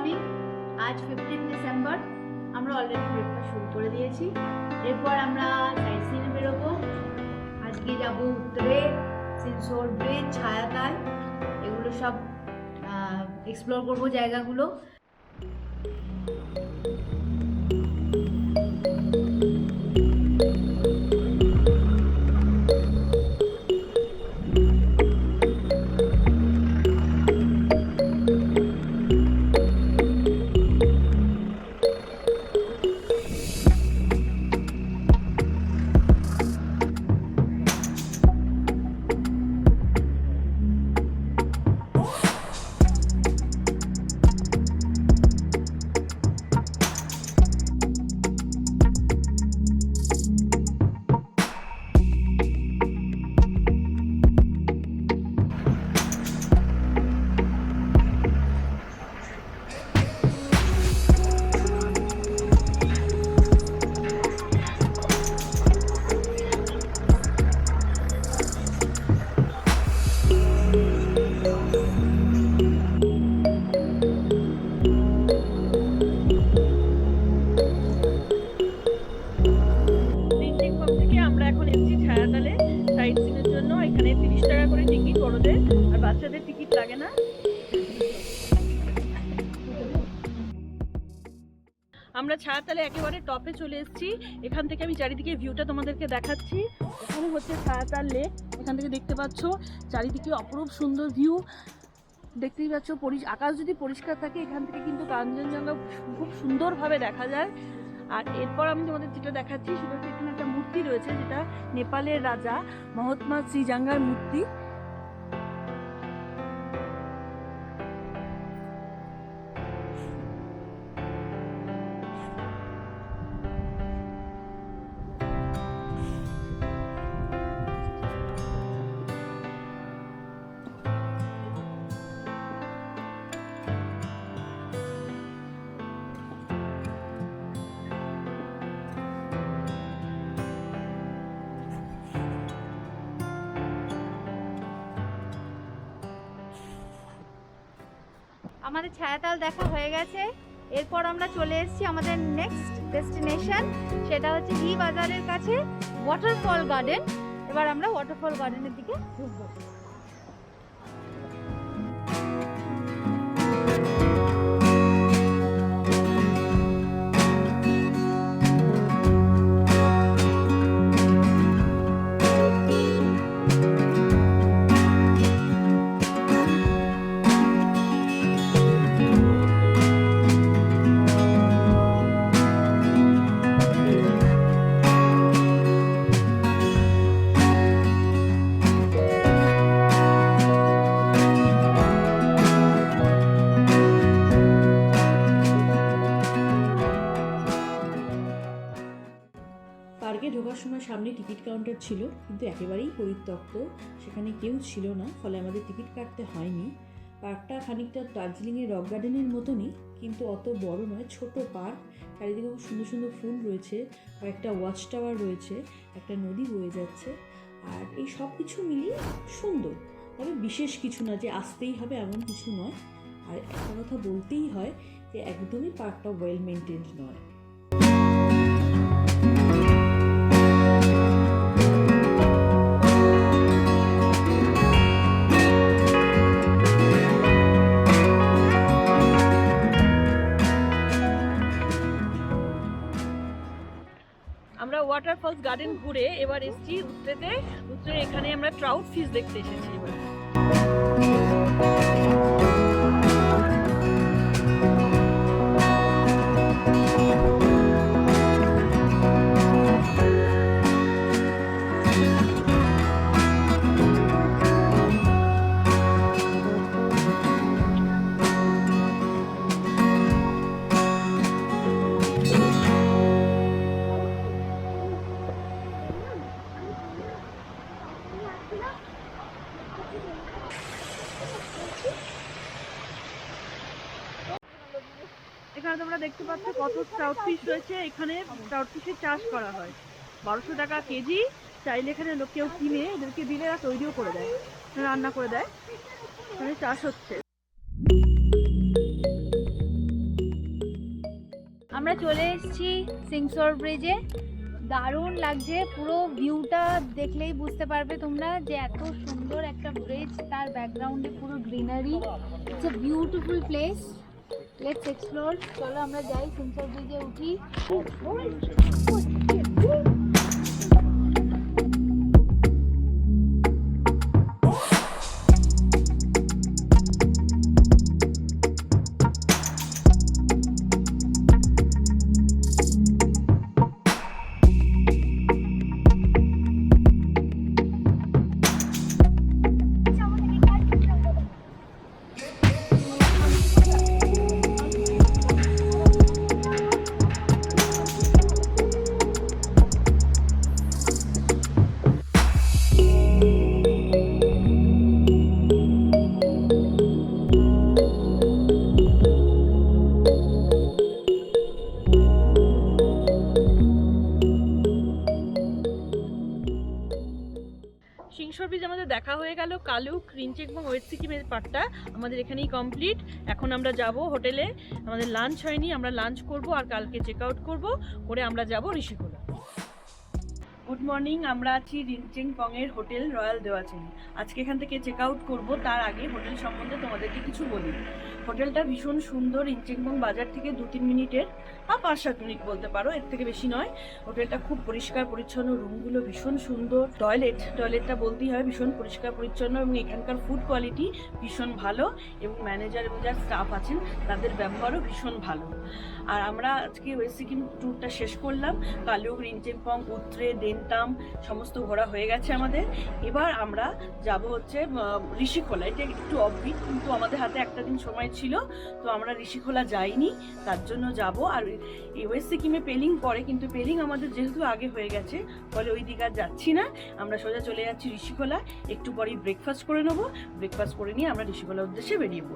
Morning. আজ 15 December. আমরা already breakfast শুরু করে দিয়েছি। এরপর আমরা সাইট সিনে বেরোবো। আজকে যাবো উত্তরে, সিনসোর ব্রিজ, ছায়াতাল, এগুলো সব এক্সপ্লোর করবো জায়গাগুলো। বাচ্চাদের টিকিট লাগে না। আমরা ছায়াতলে একেবারে টপে চলে এসেছি। এখান থেকে আমি চারিদিকে ভিউটা তোমাদেরকে দেখাচ্ছি। এখানে হচ্ছে ছায়াতাল লেক। এখান থেকে দেখতে পাচ্ছ চারিদিকে অপরূপ সুন্দর ভিউ। দেখতেই পাচ্ছ, আকাশ যদি পরিষ্কার থাকে এখান থেকে কিন্তু কাঞ্চনজঙ্ঘা খুব সুন্দরভাবে দেখা যায়। আর এরপর আমি তোমাদের যেটা দেখাচ্ছি সেটা হচ্ছে এখানে একটা মূর্তি রয়েছে, যেটা নেপালের রাজা মহাত্মা শ্রীজাঙ্গার মূর্তি। আমাদের ছায়াতাল দেখা হয়ে গেছে। এরপর আমরা চলে এসেছি আমাদের নেক্সট ডেস্টিনেশন, সেটা হচ্ছে হি বাজারের কাছে ওয়াটারফল গার্ডেন। এবার আমরা ওয়াটারফল গার্ডেনের দিকে ঢুকবো। পার্কে ঢোকার সময় সামনে টিকিট কাউন্টার ছিল, কিন্তু একেবারেই পরিত্যক্ত, সেখানে কেউ ছিল না, ফলে আমাদের টিকিট কাটতে হয়নি। পার্কটা খানিকটা দার্জিলিংয়ের রক গার্ডেনের মতনই, কিন্তু অত বড় নয়, ছোট পার্ক। চারিদিকে খুব সুন্দর সুন্দর ফুল রয়েছে, কয়েকটা ওয়াচ টাওয়ার রয়েছে, একটা নদী বয়ে যাচ্ছে। আর এই সব কিছু মিলিয়ে সুন্দর, তবে বিশেষ কিছু না যে আসতেই হবে এমন কিছু নয়। আর একটা কথা বলতেই হয় যে একদমই পার্কটা ওয়েল মেনটেন্ড নয়। আমরা ওয়াটারফলস গার্ডেন ঘুরে এবার এসেছি উত্তরেতে। উত্তরে এখানে আমরা ট্রাউট ফিশ দেখতে এসেছি। এবার এখানে তোমরা দেখতে পাচ্ছ কত ট্রাউট ফিশ রয়েছে। এখানে ট্রাউট ফিশের চাষ করা হয়, 1200 টাকা কেজি। চাইলে এখানে লোক কেউ কিনে এদেরকে দিলে এরা তৈরিও করে দেয়, রান্না করে দেয়। এখানে চাষ হচ্ছে। আমরা চলে এসেছি সিংসর ব্রিজে। দারুণ লাগছে, পুরো ভিউটা দেখলেই বুঝতে পারবে তোমরা যে এত সুন্দর একটা ব্রিজ, তার ব্যাকগ্রাউন্ডে পুরো greenery. It's a beautiful place. Let's explore. চলো আমরা যাই, সিংসর ব্রিজে উঠি। সিংসর ব্রিজ আমাদের দেখা হয়ে গেল। কালুক, রিঞ্চেক এবং ওয়েস্ট সিকিমের পার্টটা আমাদের এখানেই কমপ্লিট। এখন আমরা যাব হোটেলে। আমাদের লাঞ্চ হয়নি, আমরা লাঞ্চ করব আর কালকে চেক আউট করবো, করে আমরা যাব ঋষিকোলা। গুড মর্নিং, আমরা আছি রিঞ্চেংপং এর হোটেল রয়্যাল দেওয়াচিনি। আজকে এখান থেকে চেক আউট করবো, তার আগে হোটেল সম্বন্ধে তোমাদেরকে কিছু বলি। হোটেলটা ভীষণ সুন্দর, রিঞ্চেংপং বাজার থেকে 2-3 মিনিটের বা 5-7 মিনিট বলতে পারো, এর থেকে বেশি নয়। হোটেলটা খুব পরিষ্কার পরিচ্ছন্ন, রুমগুলো ভীষণ সুন্দর, টয়লেটটা বলতেই হয় ভীষণ পরিষ্কার পরিচ্ছন্ন, এবং এখানকার ফুড কোয়ালিটি ভীষণ ভালো, এবং ম্যানেজার এবং যারা স্টাফ আছেন তাদের ব্যবহারও ভীষণ ভালো। আর আমরা আজকে ওয়েস্ট সিকিম ট্যুরটা শেষ করলাম। কালুক, রিঞ্চেংপং, উত্রে, দেনতাম সমস্ত ঘোরা হয়ে গেছে আমাদের। এবার আমরা যাব হচ্ছে ঋষিখোলা। এটা একটু অফবিট, কিন্তু আমাদের হাতে একটা দিন সময় ছিল, তো আমরা ঋষিখোলা যাইনি, তার জন্য যাব। আর এই ওয়েস্ট সিকিমে পেলিং পড়ে, কিন্তু পেলিং আমাদের যেহেতু আগে হয়ে গেছে, ফলে ওই দিকে আর যাচ্ছি না। আমরা সোজা চলে যাচ্ছি ঋষিখোলা। একটু পরেই ব্রেকফাস্ট করে নেবো, ব্রেকফাস্ট করে নিয়ে আমরা ঋষিখোলার উদ্দেশ্যে বেরিয়ে পড়ব।